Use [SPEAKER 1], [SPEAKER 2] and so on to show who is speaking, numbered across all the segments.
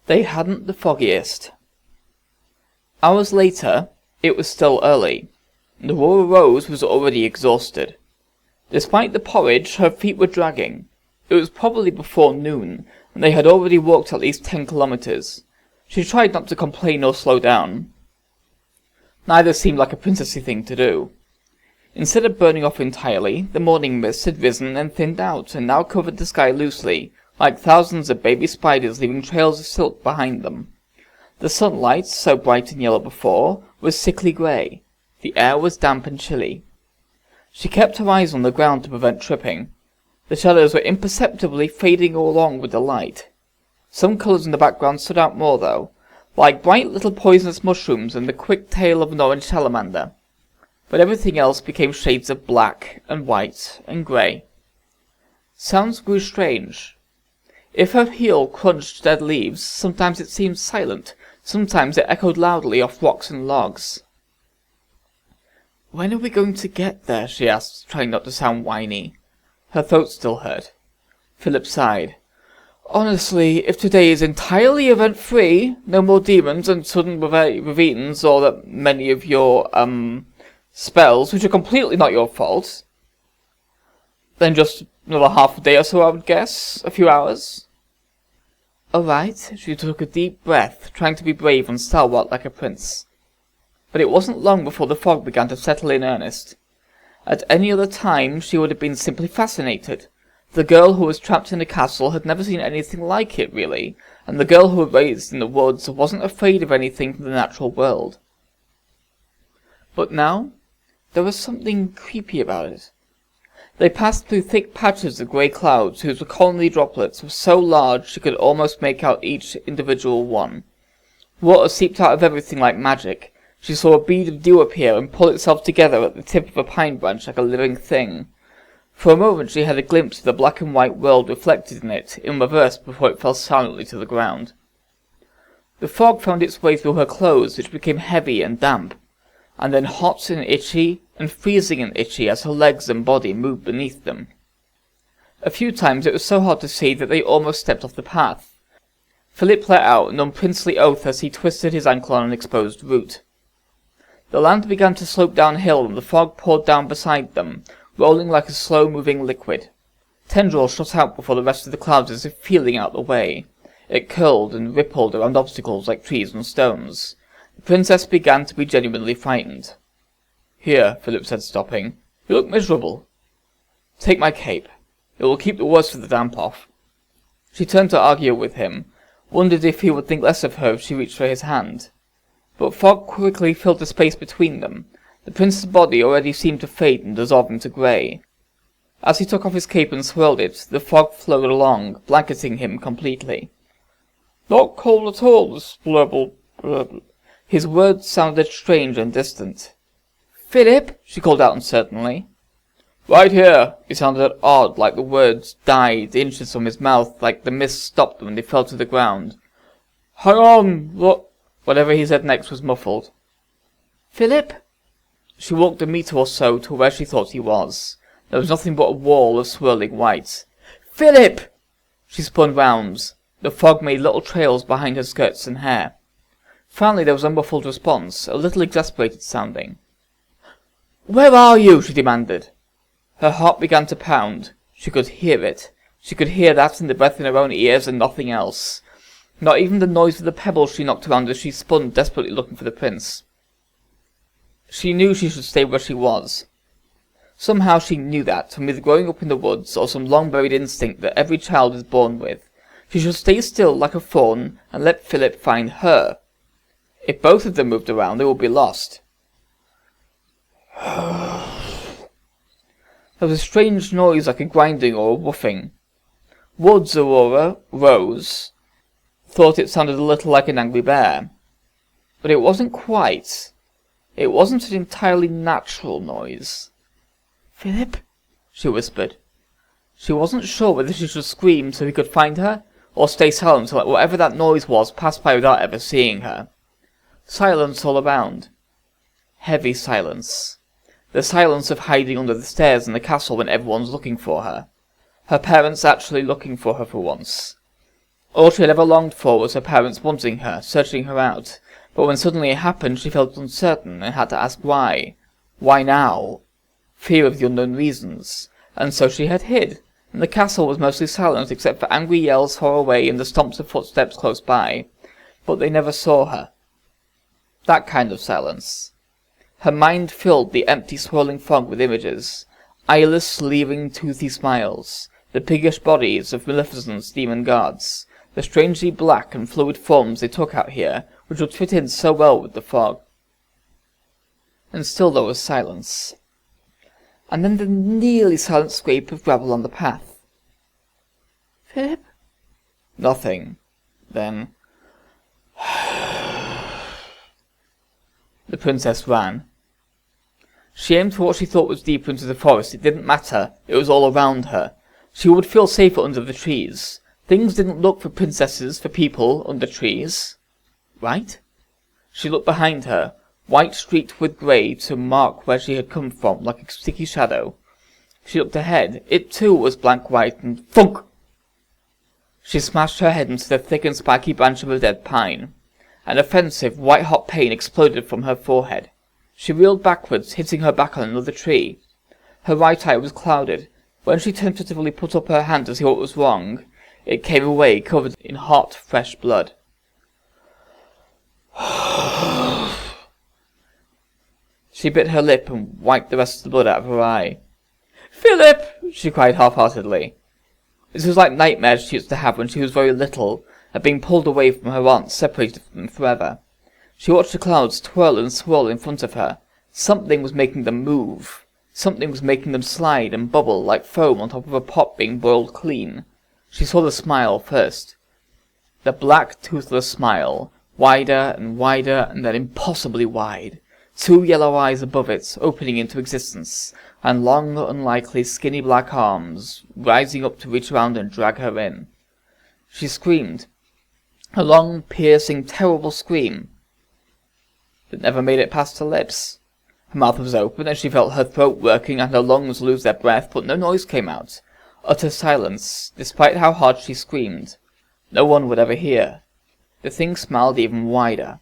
[SPEAKER 1] They hadn't the foggiest. Hours later, it was still early. Aurora Rose was already exhausted. Despite the porridge, her feet were dragging. It was probably before noon, and they had already walked at least 10 kilometers. She tried not to complain or slow down. Neither seemed like a princessy thing to do. Instead of burning off entirely, the morning mist had risen and thinned out, and now covered the sky loosely, like thousands of baby spiders leaving trails of silk behind them. The sunlight, so bright and yellow before, was sickly grey. The air was damp and chilly. She kept her eyes on the ground to prevent tripping. The shadows were imperceptibly fading along with the light. Some colours in the background stood out more, though, like bright little poisonous mushrooms and the quick tail of an orange salamander. But everything else became shades of black and white and grey. Sounds grew strange. If her heel crunched dead leaves, sometimes it seemed silent, sometimes it echoed loudly off rocks and logs. "When are we going to get there?" she asked, trying not to sound whiny. Her throat still hurt. Philip sighed. "Honestly, if today is entirely event-free, no more demons and sudden ravines, or that many of your, spells, which are completely not your fault, then just another half a day or so, I would guess. A few hours." "All right." She took a deep breath, trying to be brave and stalwart like a prince. But it wasn't long before the fog began to settle in earnest. At any other time she would have been simply fascinated. The girl who was trapped in the castle had never seen anything like it, really, and the girl who was raised in the woods wasn't afraid of anything from the natural world. But now, there was something creepy about it. They passed through thick patches of grey clouds whose colony droplets were so large she could almost make out each individual one. Water seeped out of everything like magic. She saw a bead of dew appear and pull itself together at the tip of a pine branch like a living thing. For a moment she had a glimpse of the black and white world reflected in it, in reverse before it fell silently to the ground. The fog found its way through her clothes, which became heavy and damp, and then hot and itchy, and freezing and itchy as her legs and body moved beneath them. A few times it was so hard to see that they almost stepped off the path. Philip let out an unprincely oath as he twisted his ankle on an exposed root. The land began to slope downhill, and the fog poured down beside them, rolling like a slow-moving liquid. Tendrils shot out before the rest of the clouds as if feeling out the way. It curled and rippled around obstacles like trees and stones. The princess began to be genuinely frightened. "Here," Philip said, stopping. "You look miserable. Take my cape. It will keep the worst of the damp off." She turned to argue with him, wondered if he would think less of her if she reached for his hand. But fog quickly filled the space between them. The prince's body already seemed to fade and dissolve into grey. As he took off his cape and swirled it, the fog flowed along, blanketing him completely. "Not cold at all, this blurble." His words sounded strange and distant. "Philip!" she called out uncertainly. "Right here!" It sounded odd, like the words died inches from his mouth, like the mist stopped them and they fell to the ground. "Hang on!" Whatever he said next was muffled. "Philip!" She walked a metre or so to where she thought he was. There was nothing but a wall of swirling white. "Philip!" She spun round. The fog made little trails behind her skirts and hair. Finally there was a muffled response, a little exasperated sounding. "Where are you?" she demanded. Her heart began to pound. She could hear it. She could hear that and the breath in her own ears and nothing else. Not even the noise of the pebbles she knocked around as she spun, desperately looking for the prince. She knew she should stay where she was. Somehow she knew that, from either growing up in the woods or some long-buried instinct that every child is born with. She should stay still like a fawn and let Philip find her. If both of them moved around, they would be lost. There was a strange noise like a grinding or a woofing. Woods Aurora, Rose, thought it sounded a little like an angry bear. But it wasn't quite. It wasn't an entirely natural noise. "Philip?" she whispered. She wasn't sure whether she should scream so he could find her, or stay silent so that whatever that noise was passed by without ever seeing her. Silence all around. Heavy silence. The silence of hiding under the stairs in the castle when everyone's looking for her. Her parents actually looking for her for once. All she had ever longed for was her parents wanting her, searching her out, but when suddenly it happened she felt uncertain and had to ask why. Why now? Fear of the unknown reasons. And so she had hid, and the castle was mostly silent except for angry yells far away and the stomps of footsteps close by. But they never saw her. That kind of silence. Her mind filled the empty swirling fog with images, eyeless, leering, toothy smiles, the piggish bodies of Maleficent's demon guards, the strangely black and fluid forms they took out here, which would fit in so well with the fog. And still there was silence. And then the nearly silent scrape of gravel on the path. "Philip?" Nothing. Then... The princess ran. She aimed for what she thought was deeper into the forest. It didn't matter. It was all around her. She would feel safer under the trees. Things didn't look for princesses, for people, under trees. Right? She looked behind her, white streaked with grey to mark where she had come from, like a sticky shadow. She looked ahead. It too was blank white, and thunk! She smashed her head into the thick and spiky branch of a dead pine. An offensive, white-hot pain exploded from her forehead. She reeled backwards, hitting her back on another tree. Her right eye was clouded. When she tentatively put up her hand to see what was wrong, it came away covered in hot, fresh blood. She bit her lip and wiped the rest of the blood out of her eye. "Philip!" she cried half-heartedly. This was like nightmares she used to have when she was very little, at being pulled away from her aunt, separated from them forever. She watched the clouds twirl and swirl in front of her. Something was making them move. Something was making them slide and bubble like foam on top of a pot being boiled clean. She saw the smile first. The black, toothless smile, wider and wider and then impossibly wide. 2 yellow eyes above it, opening into existence, and long, unlikely, skinny black arms, rising up to reach around and drag her in. She screamed. A long, piercing, terrible scream that never made it past her lips. Her mouth was open, and she felt her throat working and her lungs lose their breath, but no noise came out. Utter silence, despite how hard she screamed. No one would ever hear. The thing smiled even wider.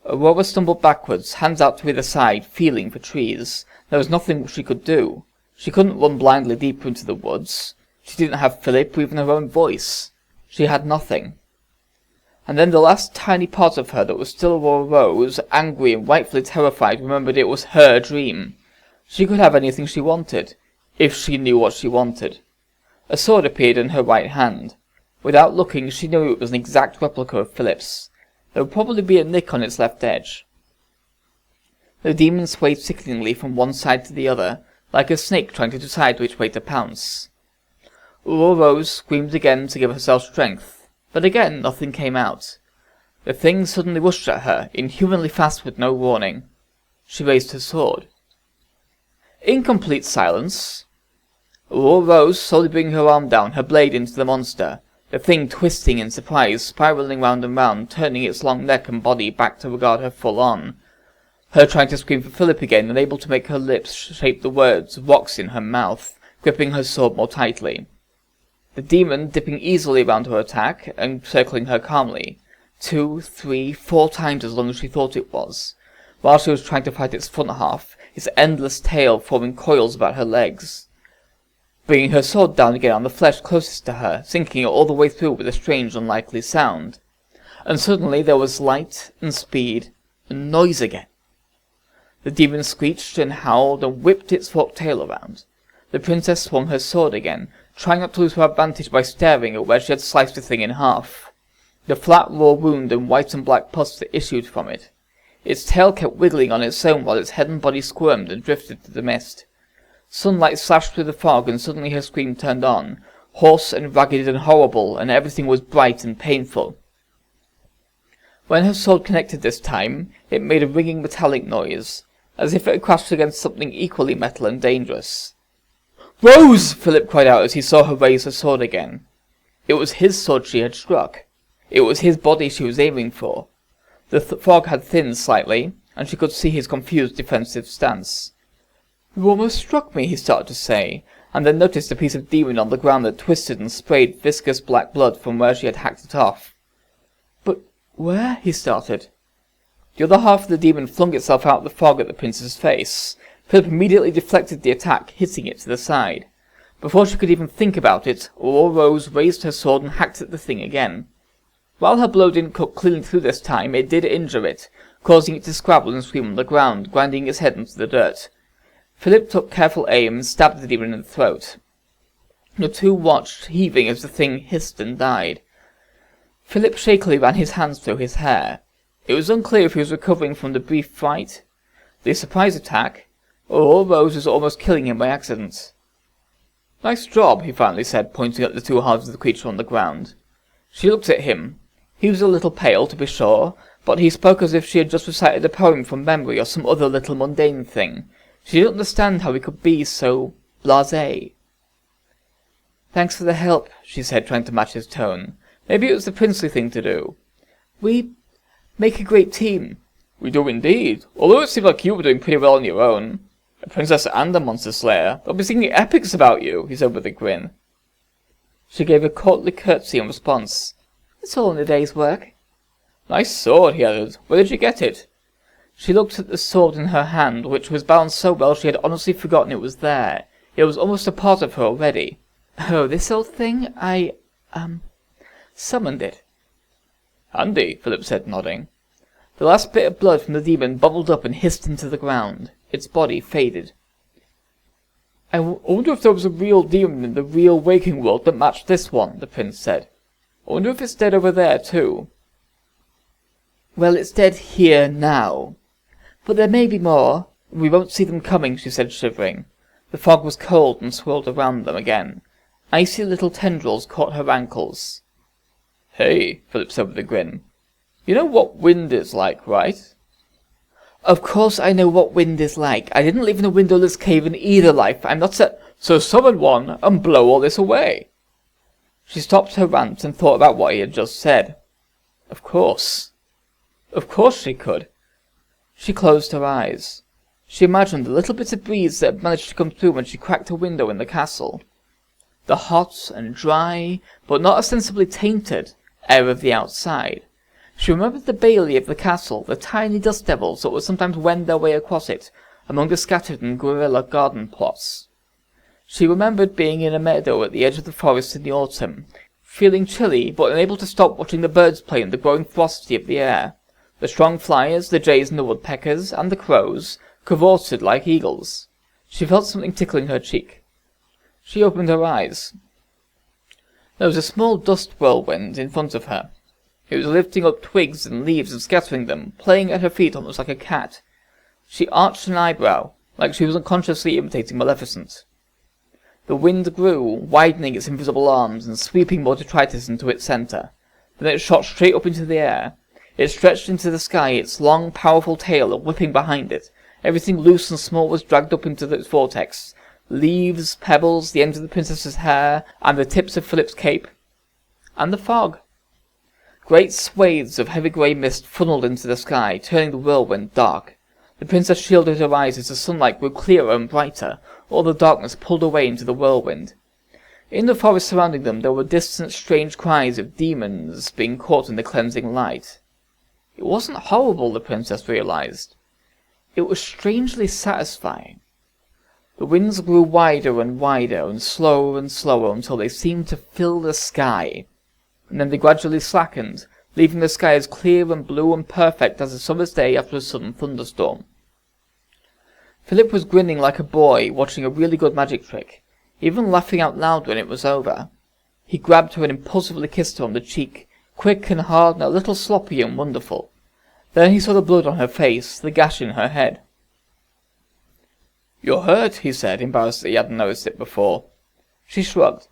[SPEAKER 1] Aurora stumbled backwards, hands out to either side, feeling for trees. There was nothing she could do. She couldn't run blindly deeper into the woods. She didn't have Philip or even her own voice. She had nothing. And then the last tiny part of her that was still Aurora rose, angry and rightfully terrified, remembered it was her dream. She could have anything she wanted, if she knew what she wanted. A sword appeared in her right hand. Without looking, she knew it was an exact replica of Philip's. There would probably be a nick on its left edge. The demon swayed sickeningly from one side to the other, like a snake trying to decide which way to pounce. Aurora rose, screamed again to give herself strength, but again nothing came out. The thing suddenly rushed at her, inhumanly fast with no warning. She raised her sword. In complete silence, Aurora rose, slowly bringing her arm down, her blade into the monster, the thing twisting in surprise, spiraling round and round, turning its long neck and body back to regard her full on. Her trying to scream for Philip again, unable to make her lips shape the words, rocks in her mouth, gripping her sword more tightly. The demon dipping easily round her attack, and circling her calmly, 2, 3, 4 times as long as she thought it was, while she was trying to fight its front half, its endless tail forming coils about her legs. Bringing her sword down again on the flesh closest to her, sinking it all the way through with a strange, unlikely sound. And suddenly there was light and speed and noise again. The demon screeched and howled and whipped its forked tail around. The princess swung her sword again, trying not to lose her advantage by staring at where she had sliced the thing in half. The flat raw wound and white and black pus that issued from it. Its tail kept wiggling on its own while its head and body squirmed and drifted through the mist. Sunlight slashed through the fog, and suddenly her scream turned on, hoarse and ragged and horrible, and everything was bright and painful. When her sword connected this time, it made a ringing metallic noise, as if it had crashed against something equally metal and dangerous. "Rose!" Philip cried out as he saw her raise her sword again. It was his sword she had struck. It was his body she was aiming for. The fog had thinned slightly, and she could see his confused defensive stance. "You almost struck me," he started to say, and then noticed a piece of demon on the ground that twisted and sprayed viscous black blood from where she had hacked it off. "But where?" he started. The other half of the demon flung itself out of the fog at the prince's face. Philip immediately deflected the attack, hitting it to the side. Before she could even think about it, Aurora Rose raised her sword and hacked at the thing again. While her blow didn't cut cleanly through this time, it did injure it, causing it to scrabble and scream on the ground, grinding its head into the dirt. Philip took careful aim and stabbed the demon in the throat. The two watched, heaving as the thing hissed and died. Philip shakily ran his hands through his hair. It was unclear if he was recovering from the brief fright, the surprise attack, or Rose was almost killing him by accident. "Nice job," he finally said, pointing at the two halves of the creature on the ground. She looked at him. He was a little pale, to be sure, but he spoke as if she had just recited a poem from memory or some other little mundane thing. She didn't understand how he could be so blasé. "Thanks for the help," she said, trying to match his tone. Maybe it was the princely thing to do. "We make a great team." "We do indeed, although it seemed like you were doing pretty well on your own. A princess and a monster slayer. They'll be singing epics about you," he said with a grin. She gave a courtly curtsy in response. "It's all in a day's work." "Nice sword," he added. "Where did you get it?" She looked at the sword in her hand, which was balanced so well she had honestly forgotten it was there. It was almost a part of her already. "Oh, this old thing? I summoned it." "Handy," Philip said, nodding. The last bit of blood from the demon bubbled up and hissed into the ground. Its body faded. I wonder if there was a real demon in the real waking world that matched this one," the prince said. "I wonder if it's dead over there, too." "Well, it's dead here now. But there may be more. We won't see them coming," she said, shivering. The fog was cold and swirled around them again. Icy little tendrils caught her ankles. "Hey," Philip said with a grin. "You know what wind is like, right?" "Of course I know what wind is like. I didn't live in a windowless cave in either life. I'm not So summon one and blow all this away." She stopped her rant and thought about what he had just said. Of course she could. She closed her eyes. She imagined the little bit of breeze that had managed to come through when she cracked a window in the castle. The hot and dry, but not ostensibly tainted, air of the outside. She remembered the bailey of the castle, the tiny dust devils that would sometimes wend their way across it, among the scattered and guerrilla garden plots. She remembered being in a meadow at the edge of the forest in the autumn, feeling chilly but unable to stop watching the birds play in the growing ferocity of the air. The strong flyers, the jays and the woodpeckers, and the crows, cavorted like eagles. She felt something tickling her cheek. She opened her eyes. There was a small dust whirlwind in front of her. It was lifting up twigs and leaves and scattering them, playing at her feet almost like a cat. She arched an eyebrow, like she was unconsciously imitating Maleficent. The wind grew, widening its invisible arms and sweeping more detritus into its center. Then it shot straight up into the air. It stretched into the sky, its long, powerful tail whipping behind it. Everything loose and small was dragged up into its vortex. Leaves, pebbles, the ends of the princess's hair, and the tips of Philip's cape. And the fog. Great swathes of heavy grey mist funneled into the sky, turning the whirlwind dark. The princess shielded her eyes as the sunlight grew clearer and brighter. All the darkness pulled away into the whirlwind. In the forest surrounding them there were distant, strange cries of demons being caught in the cleansing light. It wasn't horrible, the princess realized. It was strangely satisfying. The winds grew wider and wider and slower until they seemed to fill the sky. And then they gradually slackened, leaving the sky as clear and blue and perfect as a summer's day after a sudden thunderstorm. Philip was grinning like a boy watching a really good magic trick, even laughing out loud when it was over. He grabbed her and impulsively kissed her on the cheek, quick and hard and a little sloppy and wonderful. Then he saw the blood on her face, the gash in her head. "You're hurt," he said, embarrassed that he hadn't noticed it before. She shrugged.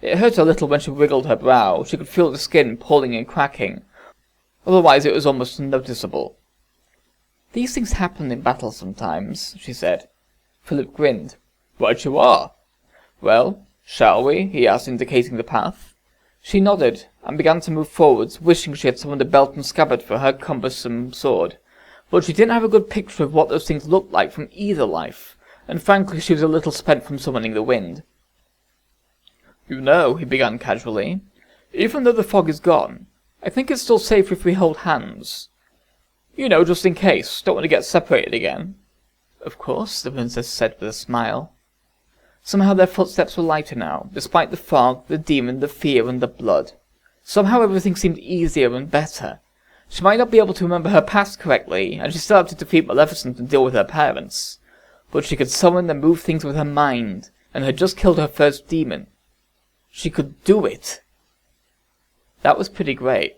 [SPEAKER 1] It hurt a little when she wriggled her brow. She could feel the skin pulling and cracking. Otherwise it was almost unnoticeable. "These things happen in battle sometimes," she said. Philip grinned. "Right you are. Well, shall we?" he asked, indicating the path. She nodded, and began to move forwards, wishing she had summoned a belt and scabbard for her cumbersome sword. But she didn't have a good picture of what those things looked like from either life, and frankly she was a little spent from summoning the wind. "You know," he began casually, "even though the fog is gone, I think it's still safer if we hold hands. You know, just in case. Don't want to get separated again." "Of course," the princess said with a smile. Somehow their footsteps were lighter now, despite the fog, the demon, the fear, and the blood. Somehow everything seemed easier and better. She might not be able to remember her past correctly, and she still had to defeat Maleficent and deal with her parents, but she could summon and move things with her mind, and had just killed her first demon. She could do it. That was pretty great.